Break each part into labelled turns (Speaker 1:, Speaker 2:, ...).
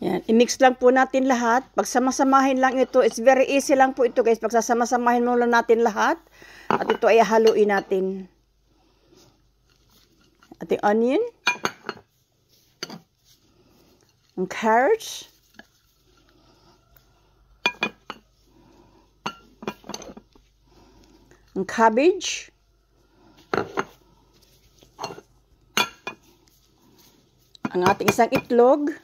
Speaker 1: Yan. I-mix lang po natin lahat. Pagsamasamahin lang ito. It's very easy lang po ito guys. Pagsasamasamahin mo lang natin lahat. At ito ay haluin natin. Ating onion. Ang carrots. Ang cabbage. Ang ating isang itlog.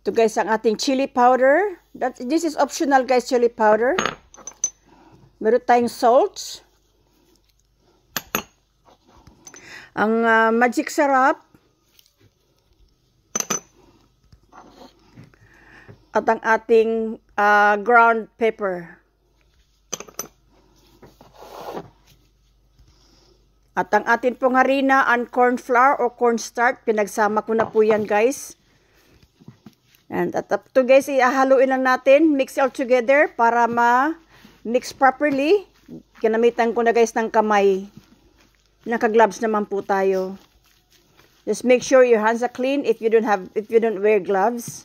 Speaker 1: Ito guys, ang ating chili powder. This is optional guys, chili powder. Meron tayong salt. Ang magic sarap. At ang ating ground pepper. At ang ating pong harina and corn flour o cornstarch. Pinagsama ko na po yan guys. And at ito guys, ihahaluin lang natin. Mix all together para ma-mix properly. Ginamitan ko na guys ng kamay. Naka-gloves naman po tayo. Just make sure your hands are clean if you don't wear gloves.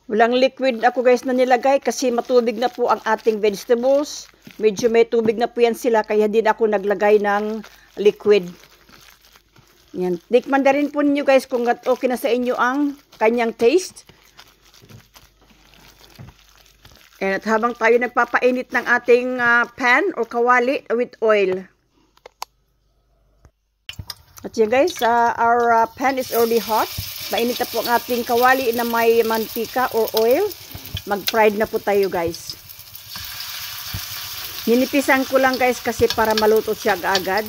Speaker 1: Walang liquid ako guys na nilagay kasi matubig na po ang ating vegetables. Medyo may tubig na po yan sila kaya din ako naglagay ng liquid. Yan. Tikman na rin po ninyo guys kung okay na sa inyo ang kanyang taste. And at habang tayo nagpapainit ng ating pan or kawali with oil. At yan guys, our pan is already hot. Mainit na po ang ating kawali na may mantika or oil. Mag-fried na po tayo guys. Ninipisan ko lang guys kasi para maluto siya agad.